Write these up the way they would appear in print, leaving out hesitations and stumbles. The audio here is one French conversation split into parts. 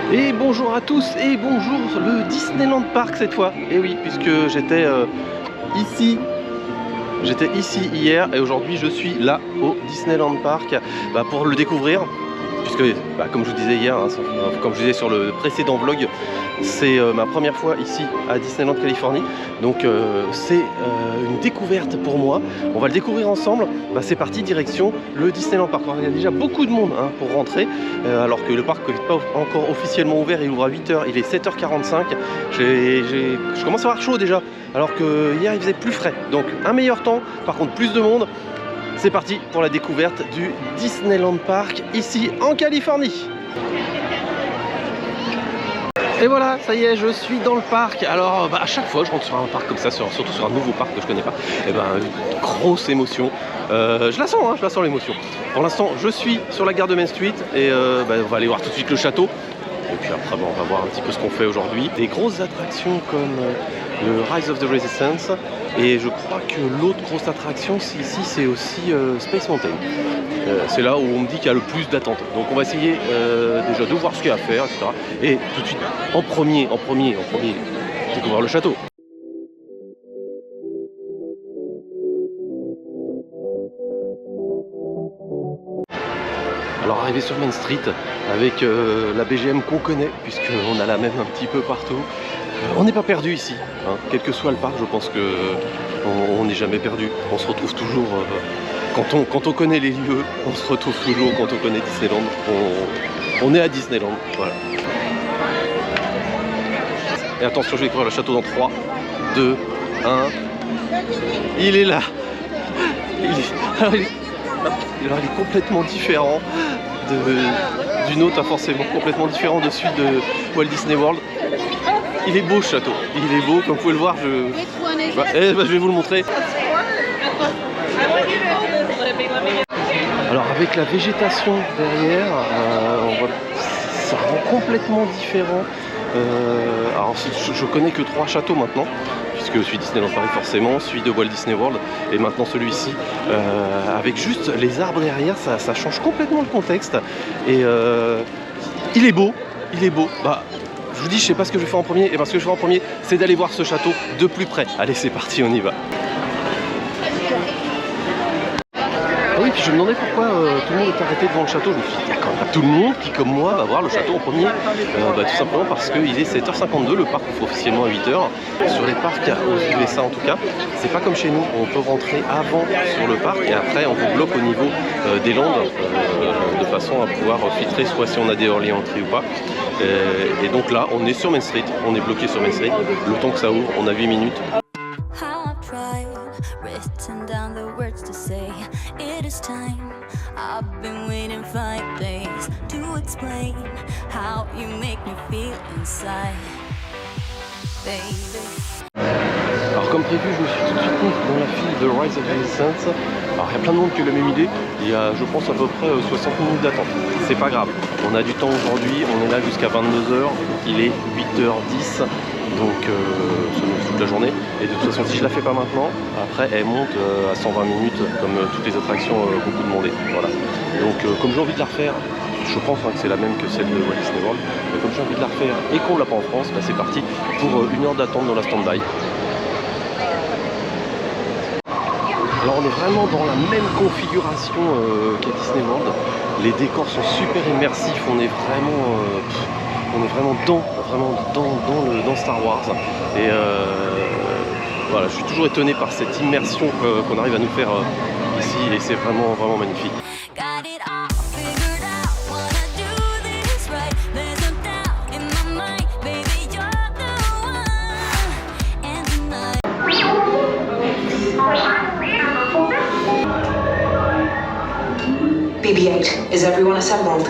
Et bonjour à tous et bonjour le Disneyland Park cette fois. Et oui, puisque j'étais ici hier et aujourd'hui je suis là au Disneyland Park pour le découvrir. Puisque comme je vous disais hier, comme je vous disais sur le précédent vlog, c'est ma première fois ici à Disneyland Californie. Donc c'est une découverte pour moi. On va le découvrir ensemble. C'est parti, direction le Disneyland Park. Alors, il y a déjà beaucoup de monde pour rentrer, alors que le parc n'est pas encore officiellement ouvert. Il ouvre à 8h, il est 7h45. Je commence à avoir chaud déjà, alors que hier il faisait plus frais. Donc un meilleur temps, par contre plus de monde. C'est parti pour la découverte du Disneyland Park ici en Californie. Et voilà, ça y est, je suis dans le parc. Alors à chaque fois je rentre sur un parc comme ça, surtout sur un nouveau parc que je connais pas, une grosse émotion. Je la sens l'émotion. Pour l'instant je suis sur la gare de Main Street et on va aller voir tout de suite le château. Et puis après on va voir un petit peu ce qu'on fait aujourd'hui. Des grosses attractions comme le Rise of the Resistance. Et je crois que l'autre grosse attraction ici c'est aussi Space Mountain. C'est là où on me dit qu'il y a le plus d'attente. Donc on va essayer déjà de voir ce qu'il y a à faire, etc. Et tout de suite, en premier, découvrir le château. Alors arrivé sur Main Street avec la BGM qu'on connaît, puisqu'on a la même un petit peu partout. On n'est pas perdu ici, quel que soit le parc, je pense que on n'est jamais perdu. On se retrouve toujours, quand on connaît les lieux, on se retrouve toujours quand on connaît Disneyland. On est à Disneyland, voilà. Et attention, je vais découvrir le château dans 3, 2, 1. Il est là. Alors, il est complètement différent d'une autre, forcément complètement différent de celui de Walt Disney World. Il est beau ce château, il est beau, comme vous pouvez le voir, je vais vous le montrer. Alors avec la végétation derrière, ça rend complètement différent. Alors je connais que 3 châteaux maintenant, puisque celui de Disneyland Paris forcément, celui de Walt Disney World et maintenant celui-ci. Avec juste les arbres derrière, ça change complètement le contexte. Et il est beau. Je vous dis, je sais pas ce que je vais faire en premier, et ce que je vais faire en premier, c'est d'aller voir ce château de plus près. Allez, c'est parti, on y va. Ah oui, puis je me demandais pourquoi tout le monde était arrêté devant le château. Je me suis dit, il y a quand même pas tout le monde qui, comme moi, va voir le château en premier. Tout simplement parce qu'il est 7h52, le parc ouvre officiellement à 8h. Sur les parcs aux USA en tout cas, c'est pas comme chez nous, on peut rentrer avant sur le parc et après on vous bloque au niveau des landes de façon à pouvoir filtrer soit si on a des early entry ou pas. Et donc là, on est sur Main Street, on est bloqué sur Main Street. Le temps que ça ouvre, on a 8 minutes. Alors comme prévu, je me suis tout de suite mis dans la file de Rise of the Resistance. Alors il y a plein de monde qui a la même idée. Il y a, je pense, à peu près 60 minutes d'attente. C'est pas grave. On a du temps aujourd'hui. On est là jusqu'à 22h. Il est 8h10. Donc ça nous fait toute la journée. Et de toute façon, si je la fais pas maintenant, après elle monte à 120 minutes, comme toutes les attractions beaucoup demandées. Voilà. Donc comme j'ai envie de la refaire, je pense que c'est la même que celle de Walt Disney World. Mais comme j'ai envie de la refaire et qu'on l'a pas en France, c'est parti pour 1 heure d'attente dans la stand-by. Alors on est vraiment dans la même configuration qu'à Disney World. Les décors sont super immersifs, on est vraiment dans Star Wars. Et voilà, je suis toujours étonné par cette immersion qu'on arrive à nous faire ici et c'est vraiment magnifique. BB-8, is everyone assembled?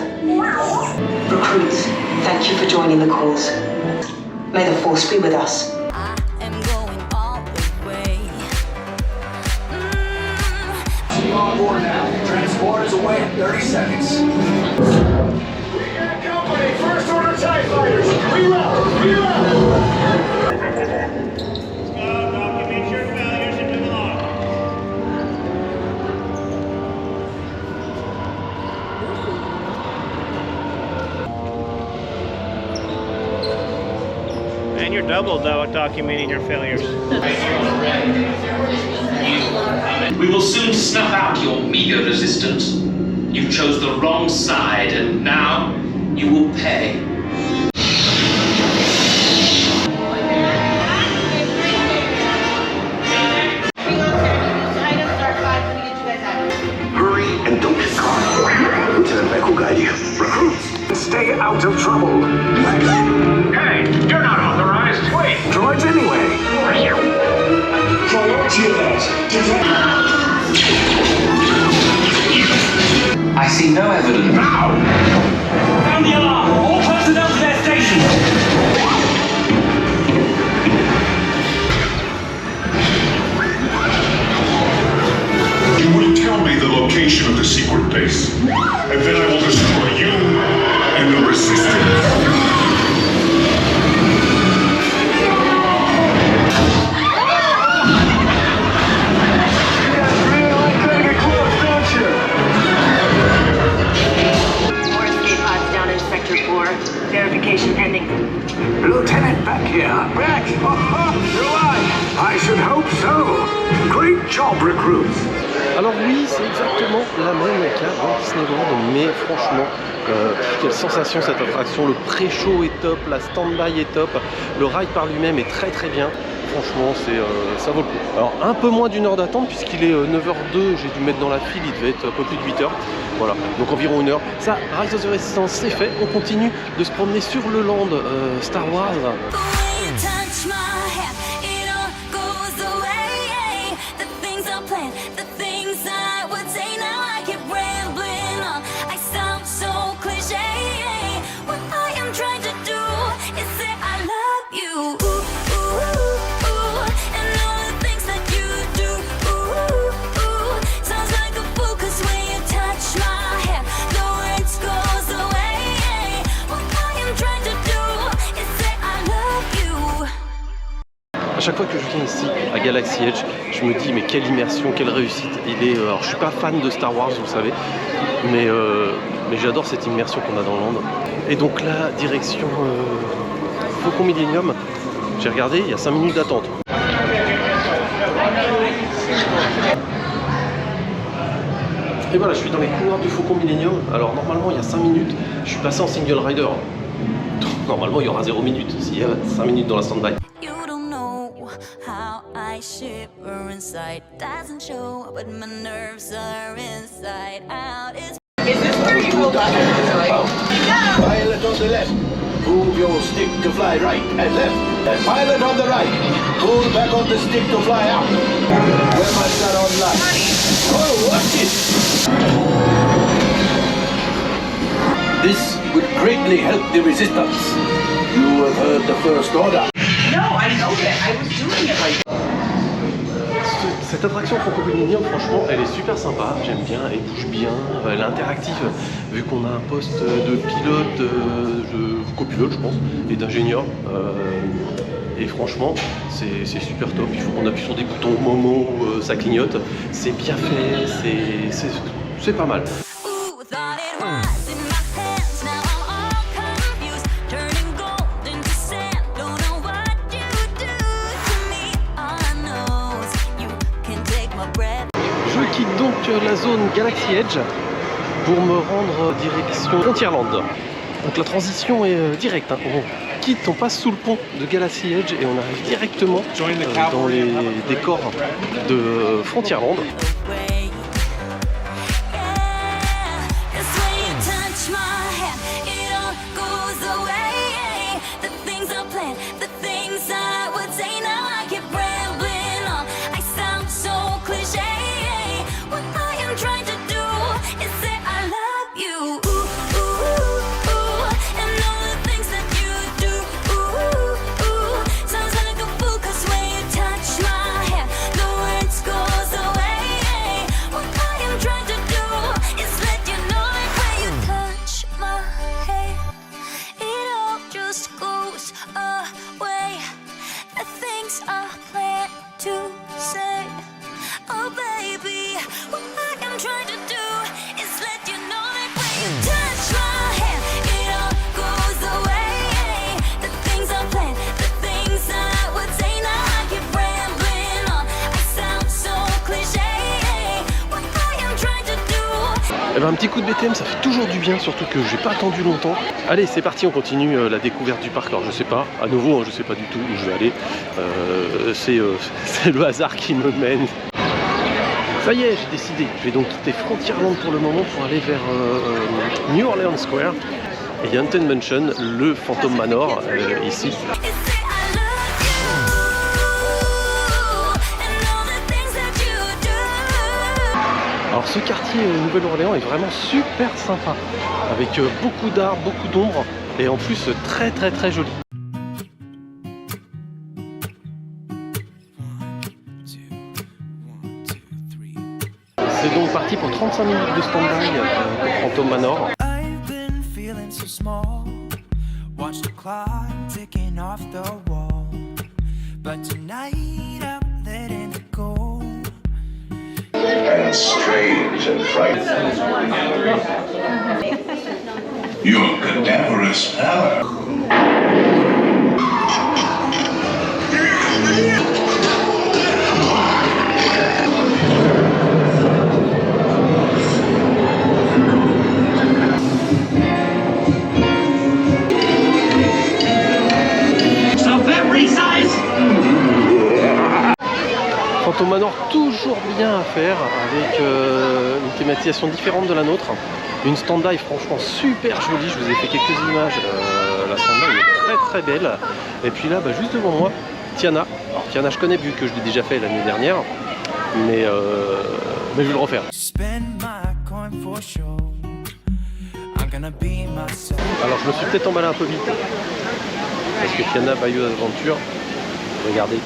Recruits, thank you for joining the cause. May the Force be with us. I am going all the way. On board now. Transport is away in 30 seconds. We got company. First order TIE fighters. Reroute! Document your failures into the log. man. You're double documenting your failures. We will soon snuff out your meager resistance. You chose the wrong side, and now you will pay. Hurry and don't get caught. Lieutenant Beck will guide you. Recruits, stay out of trouble. Hey, you're not authorized. Wait. Droids anyway. I see no evidence. Found the alarm. All personnel to their stations. You will tell me the location of the secret base, and then I will destroy you and the Resistance. More escape pods down in Sector 4. Verification pending. Lieutenant Beck here. Beck? You're alive. I should hope so. Great job, recruits. Alors oui, c'est exactement la même qu'à Walt Disney World, mais franchement, quelle sensation cette attraction. Le pré-show est top, la stand-by est top, le ride par lui-même est très très bien. Franchement, ça vaut le coup. Alors un peu moins d'une heure d'attente puisqu'il est 9h02, j'ai dû mettre dans la file, il devait être un peu plus de 8h. Voilà, donc environ une heure. Ça, Rise of the Resistance, c'est fait. On continue de se promener sur le land Star Wars. The way you touch my hair, it all goes away. The things I planned, the things I would say. Now I keep rambling on. I sound so cliche. What I am trying to do is say I love you. Ooh, ooh, ooh. And all the things that you do. Ooh, ooh. Sounds like a fool 'cause when you touch my hair, the words goes away. What I am trying to do is say I love you. À chaque fois que je viens ici à Galaxy Edge, je me dis mais quelle immersion, quelle réussite. Alors je suis pas fan de Star Wars, vous le savez, mais j'adore cette immersion qu'on a dans le land. Et donc là, direction Faucon Millenium. J'ai regardé, il y a 5 minutes d'attente. Et voilà, je suis dans les couloirs du Faucon Millenium. Alors normalement il y a 5 minutes, je suis passé en single rider. Normalement il y aura 0 minutes s'il y a 5 minutes dans la stand-by. You don't know how I shiver inside. Doesn't show, but my nerves are inside out. It's Pilot on the left. Move your stick to fly right and left. And pilot on the right. Pull back on the stick to fly out. Webmaster online. Oh, watch it! This would greatly help the resistance. You have heard the First Order. No, I know that. I was doing it like Cette attraction Faucon Millenium, franchement, elle est super sympa, j'aime bien, elle bouge bien, elle est interactive, vu qu'on a un poste de pilote, de copilote je pense, et d'ingénieur. Et franchement, c'est super top, il faut qu'on appuie sur des boutons au moment où ça clignote. C'est bien fait, c'est pas mal. ooh, thought it was in my hands. Now I'm all confused, turning gold into sand. Don't know what you do to me. All I know is you can take my breath. Je quitte donc la zone Galaxy Edge pour me rendre direction Frontierland. Donc la transition est directe, hein. On passe sous le pont de Galaxy Edge et on arrive directement dans les décors de Frontierland. Away. Yeah, 'cause when you touch my hand, it all goes away. The things I planned, the things I would say. Now I keep rambling on. I sound so cliche. What I am trying to do is say I love you. Ooh, ooh, ooh. And all the things that you do. Ooh, ooh. Sounds like a fool 'cause when you touch my hair, the words goes away. Eh ben, un petit coup de BTM, ça fait toujours du bien, surtout que j'ai pas attendu longtemps. Allez, c'est parti, on continue la découverte du parc. Alors je sais pas, à nouveau, hein, je sais pas du tout où je vais aller. C'est le hasard qui me mène. Ça y est, j'ai décidé. Je vais donc quitter Frontierland pour le moment pour aller vers New Orleans Square. Et il y a Haunted Mansion, le Phantom Manor, ici. Alors ce quartier Nouvelle-Orléans est vraiment super sympa, avec beaucoup d'arbres, beaucoup d'ombre, et en plus très très très joli. C'est donc parti pour 35 minutes de stand-by pour Phantom Manor. And strange and frightful. Your cadaverous pallor. Phantom Manor, toujours bien à faire, avec une thématisation différente de la nôtre. Une stand-by franchement super jolie, je vous ai fait quelques images. La stand-by est très très belle. Et puis là, juste devant moi, Tiana. Alors Tiana, je connais vu que je l'ai déjà fait l'année dernière, mais je vais le refaire. Alors je me suis peut-être emballé un peu vite, parce que Tiana Bayou d'Aventure, regardez.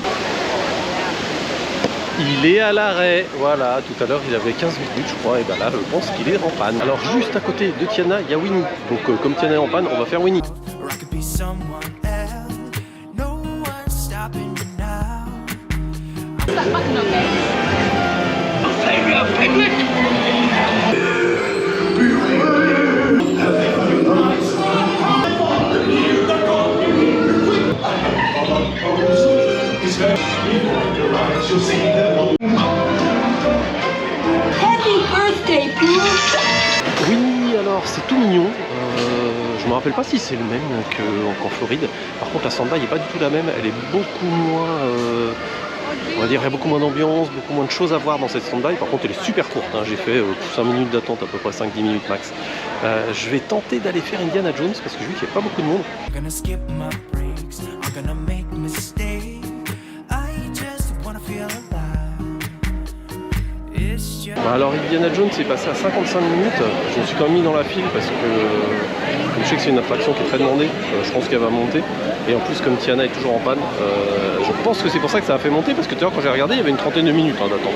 Il est à l'arrêt, voilà, tout à l'heure il avait 15 minutes je crois, et ben là je pense qu'il est en panne. Alors juste à côté de Tiana, il y a Winnie, donc comme Tiana est en panne, on va faire Winnie. Happy birthday, Pooh! Oui, alors c'est tout mignon. Je me rappelle pas si c'est le même qu'en Floride. Par contre, la stand-by n'est pas du tout la même. Elle est beaucoup moins, on va dire, il y a beaucoup moins d'ambiance, beaucoup moins de choses à voir dans cette stand-by. Par contre, elle est super courte. Hein. J'ai fait 5 minutes d'attente, à peu près 5-10 minutes max. Je vais tenter d'aller faire Indiana Jones parce que je vois qu'il n'y a pas beaucoup de monde. Alors Indiana Jones est passé à 55 minutes, je me suis quand même mis dans la file parce que comme je sais que c'est une attraction qui est très demandée, je pense qu'elle va monter. Et en plus comme Tiana est toujours en panne, je pense que c'est pour ça que ça a fait monter parce que tout à l'heure quand j'ai regardé il y avait une trentaine de minutes d'attente.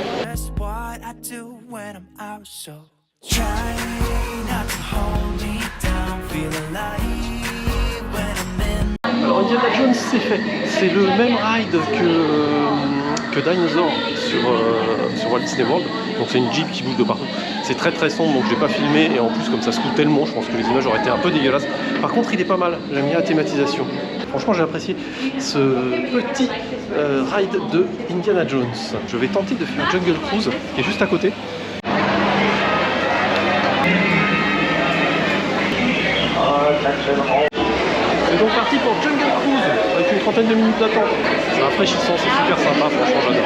Alors Indiana Jones c'est fait, c'est le même ride que Dinosaur sur Walt Disney World, donc c'est une Jeep qui bouge de partout. C'est très très sombre donc je l'ai pas filmé et en plus comme ça se coule tellement, je pense que les images auraient été un peu dégueulasses. Par contre il est pas mal, j'aime bien la thématisation. Franchement j'ai apprécié ce petit ride de Indiana Jones. Je vais tenter de faire Jungle Cruise qui est juste à côté. C'est donc parti pour Jungle Cruise avec une trentaine de minutes d'attente. C'est rafraîchissant, c'est super sympa, franchement j'adore.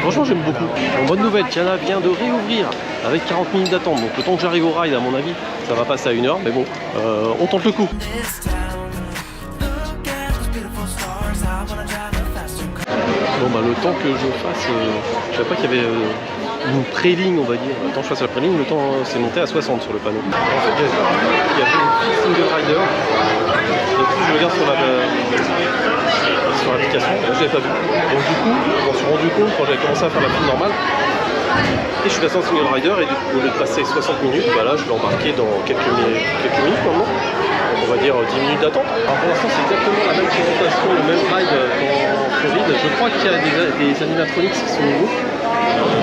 Franchement j'aime beaucoup. En bonne nouvelle, Tiana vient de réouvrir avec 40 minutes d'attente. Donc le temps que j'arrive au ride, à mon avis, ça va passer à 1 heure. Mais bon, on tente le coup. Bon bah le temps que je fasse, je savais pas qu'il y avait une pré-ligne on va dire. Le temps que je fasse la pré-ligne, le temps s'est monté à 60 sur le panneau. En fait il y avait une single rider. Et puis je regarde sur l'application, là je l'avais pas vu. Donc du coup, je m'en suis rendu compte quand j'avais commencé à faire la file normale. Et je suis passé en single rider et du coup, au lieu de passer 60 minutes, bah là je l'ai embarqué dans quelques minutes maintenant. On va dire 10 minutes d'attente. Alors pour l'instant c'est exactement la même présentation, le même ride qu'en Floride. Je crois qu'il y a des animatronics qui sont nouveaux.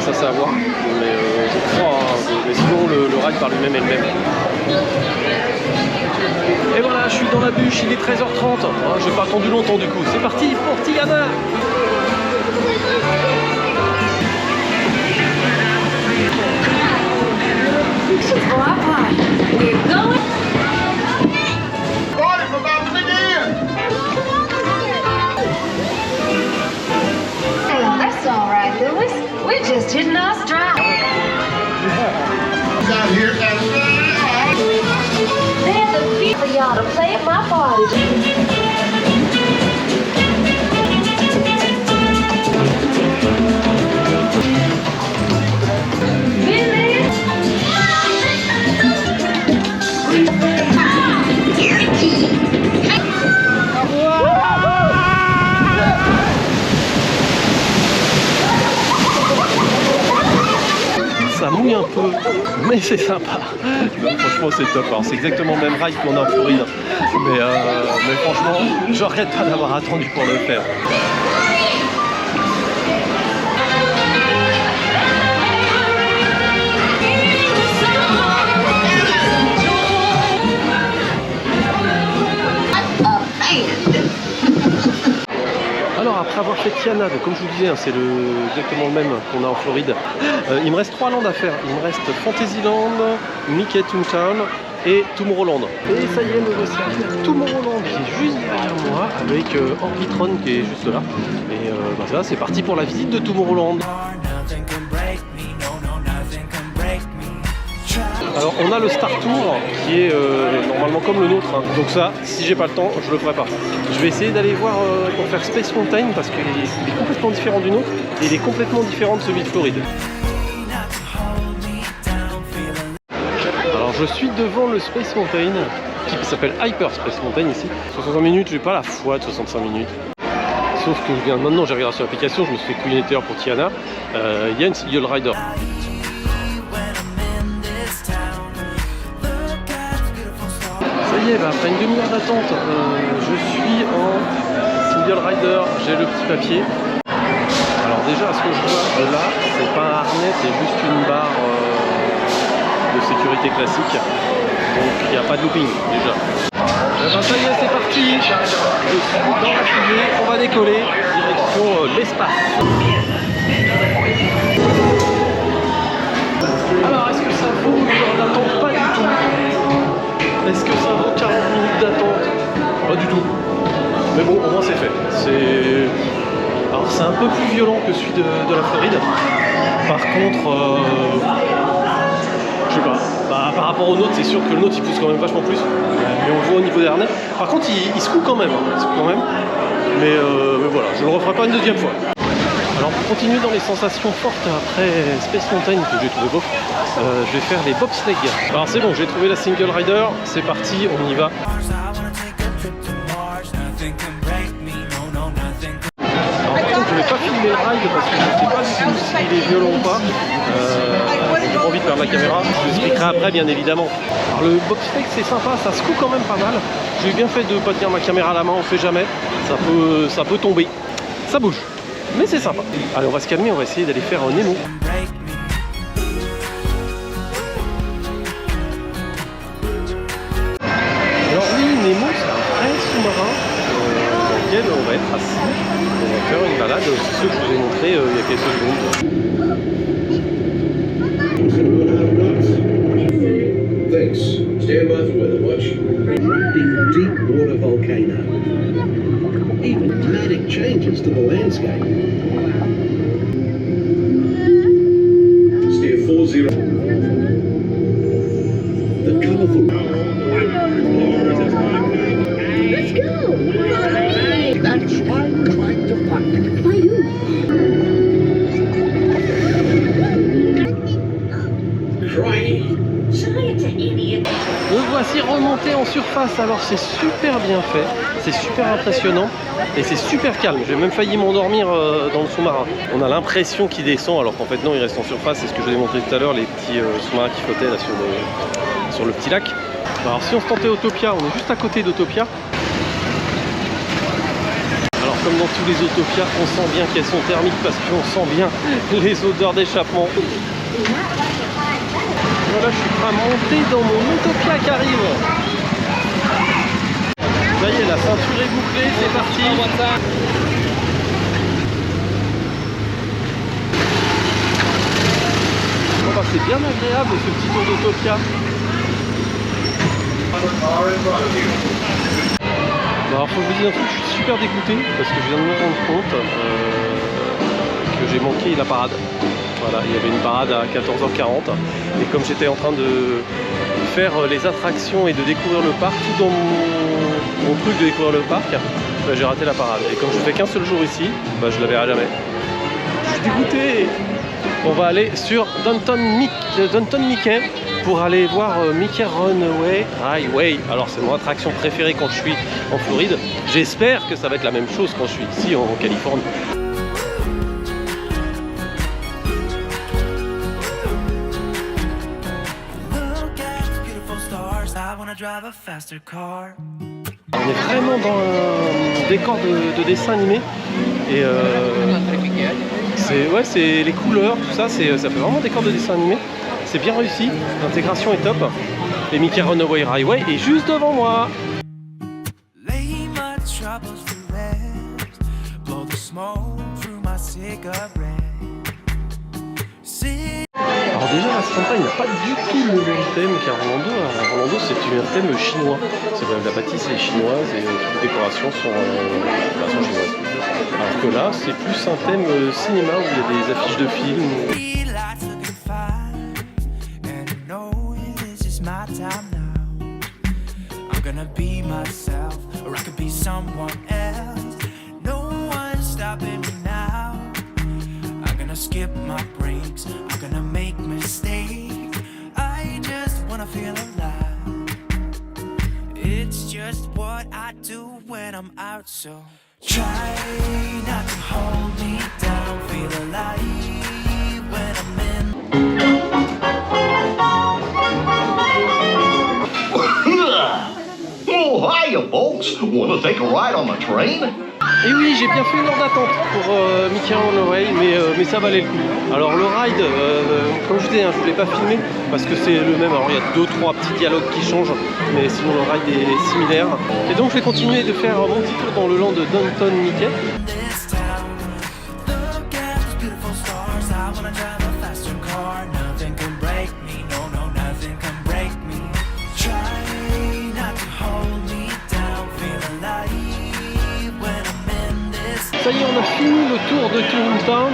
Ça c'est à voir. Mais je crois, mais sinon le ride par lui-même est le même. Et voilà, je suis dans la bûche, il est 13h30. Ah, j'ai pas attendu longtemps du coup. C'est parti pour Tiana. That's all right, Lewis. We're just hitting our stride. There's a beat for y'all to play at my party. Ça mouille un peu, mais c'est sympa. Donc, franchement c'est top. Alors c'est exactement le même ride qu'on a en Floride. Mais franchement, je regrette pas d'avoir attendu pour le faire. Alors après avoir fait Tiana, donc comme je vous disais, hein, c'est exactement le même qu'on a en Floride. Il me reste 3 landes à faire. Il me reste Fantasyland, Mickey Toontown et Tomorrowland. Et ça y est, me voici arrivé à Tomorrowland qui est juste derrière moi avec Orbitron qui est juste là. Et bah ça, c'est parti pour la visite de Tomorrowland. Alors on a le Star Tour qui est normalement comme le nôtre, hein. Donc ça, si j'ai pas le temps, je le ferai pas. Je vais essayer d'aller voir pour faire Space Mountain parce qu'il est complètement différent du nôtre et il est complètement différent de celui de Floride. Alors je suis devant le Space Mountain qui s'appelle Hyper Space Mountain ici. 65 minutes, j'ai pas la foi de 65 minutes. Sauf que maintenant j'ai regardé sur l'application, je me suis fait couiller une pour Tiana. Il y a une single rider. Ça y est, bah, après une demi-heure d'attente, je suis en single rider, j'ai le petit papier. Alors déjà, ce que je vois là, c'est pas un harnais, c'est juste une barre de sécurité classique. Donc il n'y a pas de looping déjà. Et ben, ça y est, c'est parti. Je suis dans la fusée, on va décoller, direction l'espace. Alors, est-ce que ça vaut une heure d'attente? Pas du tout. Est-ce que ça vaut 40 minutes d'attente? Pas du tout. Mais bon, au moins c'est fait. Alors c'est un peu plus violent que celui de la Floride. Par contre, je sais pas. Bah, par rapport au nôtre, c'est sûr que le nôtre il pousse quand même vachement plus. Mais on le voit au niveau des harnais. Par contre, il secoue quand même. Hein. Il secoue quand même. Mais voilà, je le referai pas une deuxième fois. Alors pour continuer dans les sensations fortes après Space Mountain que j'ai trouvé beau, je vais faire les bobsleigh. Alors c'est bon, j'ai trouvé la single rider, c'est parti, on y va. Alors par contre je vais pas filmer le ride parce que je ne sais pas s'il est violent ou pas. J'ai pas envie de perdre la caméra, je vous expliquerai après bien évidemment. Alors le bobsleigh c'est sympa, ça secoue quand même pas mal. J'ai bien fait de ne pas tenir ma caméra à la main, on sait jamais, ça peut tomber, ça bouge. Mais c'est sympa. Allez, on va se calmer, on va essayer d'aller faire un Nemo. Alors oui, Nemo, c'est un vrai sous-marin dans lequel on va être assis. On va faire une balade, c'est ce que je vous ai montré il y a quelques secondes. Thanks. Stand by for weather watch. Deep water volcano. Even dramatic changes to the landscape. monter en surface, alors c'est super bien fait, c'est super impressionnant et c'est super calme. J'ai même failli m'endormir dans le sous-marin. On a l'impression qu'il descend alors qu'en fait non, il reste en surface. C'est ce que je vous ai montré tout à l'heure, les petits sous-marins qui flottaient là sur le petit lac. Alors si on se tentait Autopia, on est juste à côté d'Autopia. Alors comme dans tous les Autopia, on sent bien qu'elles sont thermiques parce qu'on sent bien les odeurs d'échappement. Voilà, je suis prêt à monter dans mon Autopia qui arrive. Ça y est, la ceinture est bouclée, c'est parti. Bon, bah, c'est bien agréable ce petit tour d'Autopia. Alors faut que je vous dise un truc, je suis super dégoûté parce que je viens de me rendre compte que j'ai manqué la parade. Voilà, il y avait une parade à 14h40 et comme j'étais en train de faire les attractions et de découvrir le parc, tout dans mon truc de découvrir le parc, bah, j'ai raté la parade. Et comme je fais qu'un seul jour ici, bah, je la verrai jamais. Je suis dégoûté. On va aller sur Downton Mickey pour aller voir Mickey Runaway Highway. Alors c'est mon attraction préférée quand je suis en Floride. J'espère que ça va être la même chose quand je suis ici en Californie. On est vraiment dans un décor de dessin animé et c'est les couleurs, tout ça, ça fait vraiment décor de dessin animé. C'est bien réussi, l'intégration est top. Et Mickey Runaway Highway est juste devant moi. Alors déjà la campagne n'a pas du tout le même thème qu'Orlando. Orlando c'est un thème chinois. La bâtisse est chinoise et toutes les décorations sont chinoises. Alors que là c'est plus un thème cinéma où il y a des affiches de films. Skip my breaks, I'm gonna make mistakes. I just wanna feel alive. It's just what I do when I'm out, so try not to hold me down. Feel alive when I'm in. Oh, hiya, folks. Wanna take a ride on the train? Et oui, j'ai bien fait une heure d'attente pour Mickey Runaway, mais ça valait le coup. Alors le ride, comme je disais, je ne voulais pas filmer parce que c'est le même. Alors il y a 2-3 petits dialogues qui changent, mais sinon le ride est similaire. Et donc je vais continuer de faire mon petit tour dans le land de Downton Mickey. Ça y est, on a fini le tour de Toontown.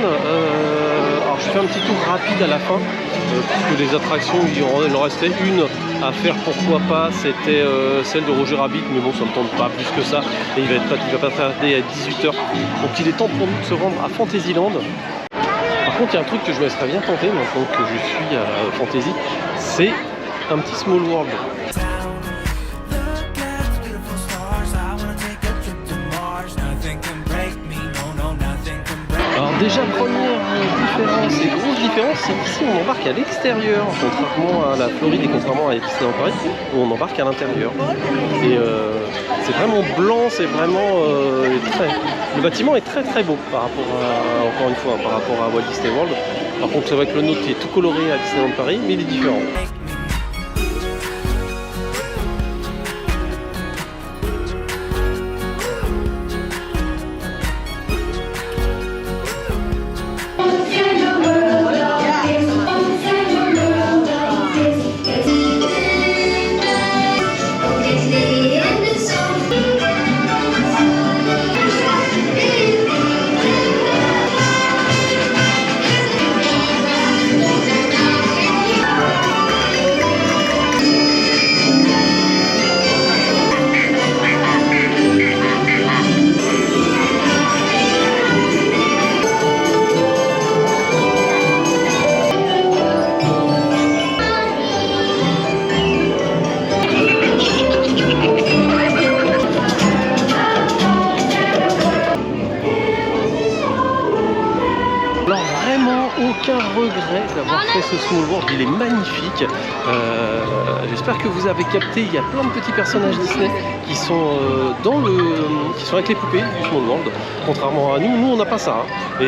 Alors je fais un petit tour rapide à la fin, puisque les attractions, il en restait une à faire, pourquoi pas, c'était celle de Roger Rabbit, mais bon ça me tente pas plus que ça, et il va pas tarder à 18h. Donc il est temps pour nous de se rendre à Fantasyland. Par contre il y a un truc que je me serais bien tenté maintenant que je suis à Fantasy, c'est un petit Small World. Alors déjà première différence et grosse différence, c'est qu'ici on embarque à l'extérieur, contrairement à la Floride et contrairement à Disneyland Paris où on embarque à l'intérieur. Et c'est vraiment blanc, c'est vraiment le bâtiment est très très beau par rapport à, encore une fois, par rapport à Walt Disney World. Par contre c'est vrai que le nôtre est tout coloré à Disneyland Paris, mais il est différent. aucun regret d'avoir fait ce Small World, il est magnifique. J'espère que vous avez capté, il y a plein de petits personnages Disney qui sont qui sont avec les poupées du Small World. Contrairement à nous on n'a pas ça. Hein.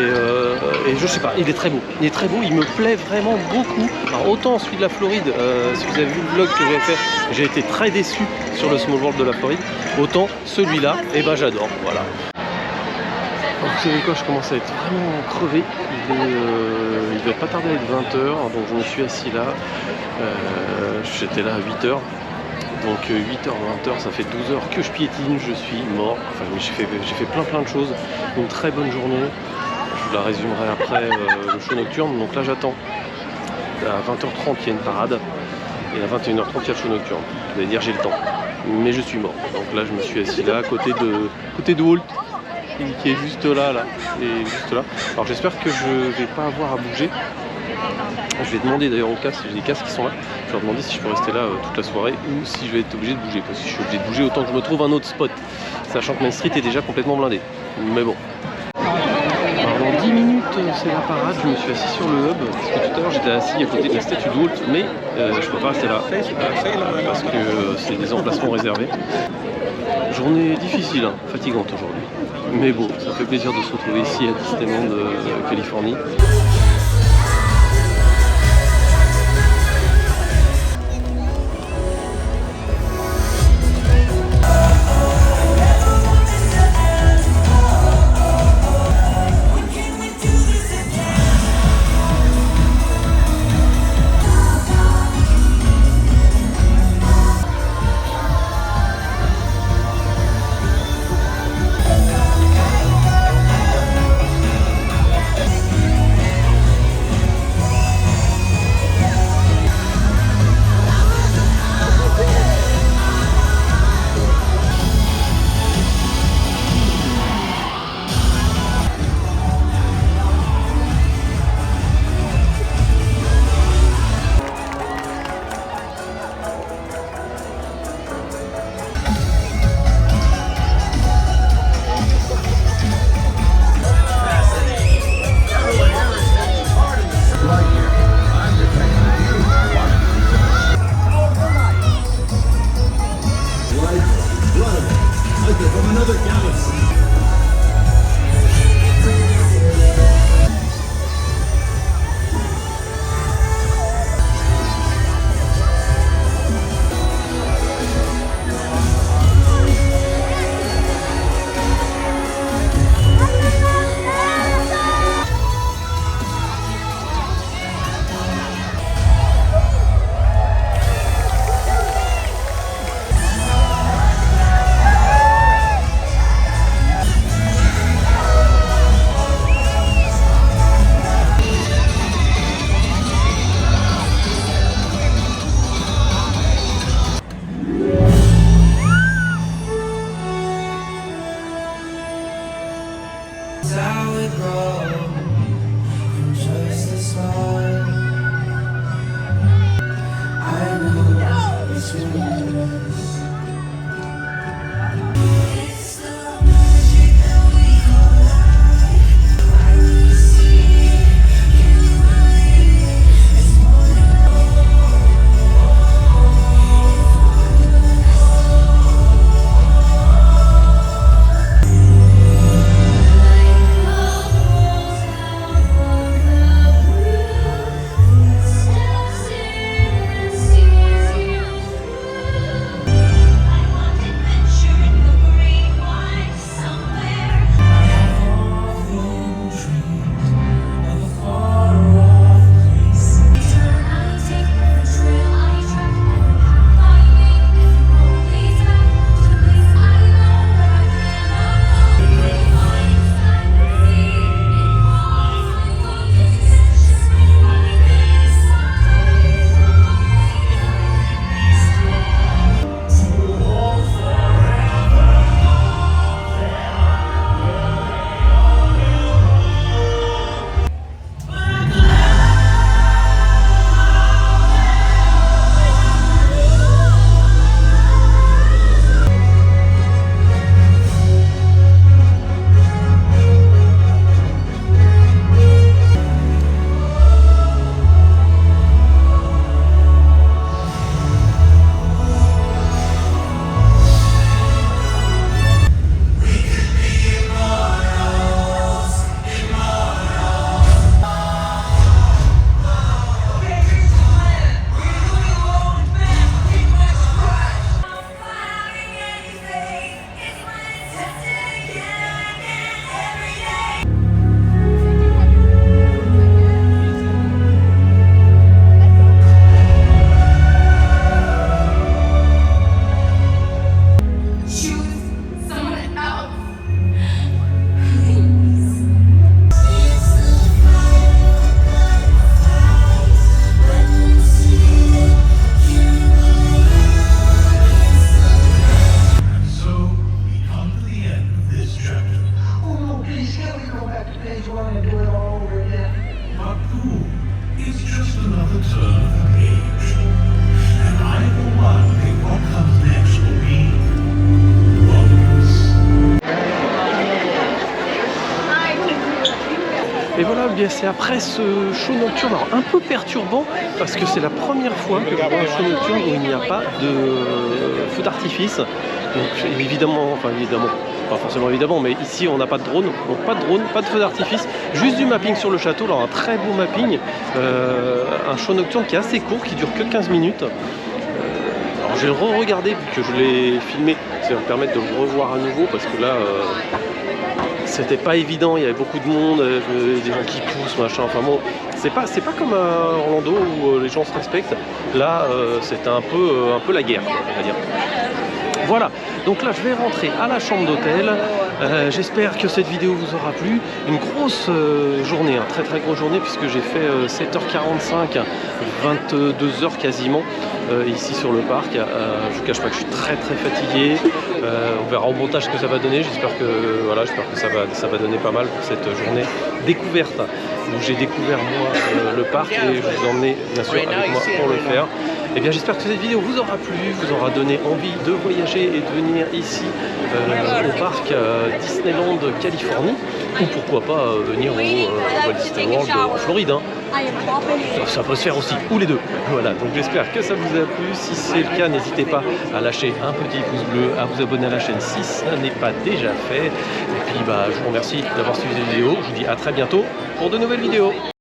Et je sais pas, il est très beau. Il est très beau, il me plaît vraiment beaucoup. Alors autant celui de la Floride, si vous avez vu le vlog que j'avais fait, j'ai été très déçu sur le Small World de la Floride. Autant celui-là, et ben j'adore. Voilà. Alors, vous savez quoi, je commence à être vraiment crevé. Il va pas tarder à être 20h, donc je me suis assis là. J'étais là à 8h. Donc 8h, 20h, ça fait 12 heures que je piétine, je suis mort. Enfin, j'ai fait plein de choses. Une très bonne journée. Je vous la résumerai après le show nocturne. Donc là, j'attends. À 20h30, il y a une parade. Et à 21h30, il y a le show nocturne. Vous allez dire, j'ai le temps. Mais je suis mort. Donc là, je me suis assis là, à côté de Walt, qui est juste là. Et juste là. Alors j'espère que je vais pas avoir à bouger. Je vais demander d'ailleurs aux casques, j'ai des casques qui sont là. Je vais leur demander si je peux rester là toute la soirée ou si je vais être obligé de bouger. Parce que si je suis obligé de bouger, autant que je me trouve un autre spot. Sachant que Main Street est déjà complètement blindé. Mais bon. Alors dans 10 minutes, c'est la parade. Je me suis assis sur le hub. Parce que tout à l'heure, j'étais assis à côté de la statue de Walt. Mais je peux pas rester là. Parce que c'est des emplacements réservés. Journée difficile, hein, fatigante aujourd'hui. Mais bon, ça fait plaisir de se retrouver ici à Disneyland Californie. bien c'est après ce show nocturne, alors un peu perturbant parce que c'est la première fois que je vois un show nocturne où il n'y a pas de feu d'artifice. Donc évidemment, pas forcément évidemment, mais ici on n'a pas de drone, donc pas de drone, pas de feu d'artifice, juste du mapping sur le château, alors un très beau mapping, un show nocturne qui est assez court, qui dure que 15 minutes. Alors je vais le re-regarder vu que je l'ai filmé, ça va me permettre de le revoir à nouveau parce que là c'était pas évident, il y avait beaucoup de monde, des gens qui poussent, machin, enfin bon, c'est pas comme à Orlando où les gens se respectent, là c'était un peu la guerre, on va dire. Voilà, donc là je vais rentrer à la chambre d'hôtel. J'espère que cette vidéo vous aura plu. Une grosse journée, très très grosse journée puisque j'ai fait 7h45, 22h quasiment ici sur le parc. Je vous cache pas que je suis très très fatigué. On verra au montage ce que ça va donner. J'espère que ça va donner pas mal pour cette journée découverte où j'ai découvert moi le parc et je vous emmène bien sûr avec moi pour le faire. Et bien j'espère que cette vidéo vous aura plu, vous aura donné envie de voyager et de venir ici au parc Disneyland Californie ou pourquoi pas venir au Walt Disney World en Floride. Hein. Ça peut se faire aussi, ou les deux. Voilà, donc j'espère que ça vous a plu. Si c'est le cas, n'hésitez pas à lâcher un petit pouce bleu, à vous abonner à la chaîne si ça n'est pas déjà fait. Et puis je vous remercie d'avoir suivi cette vidéo. Je vous dis à très bientôt pour de nouvelles vidéos.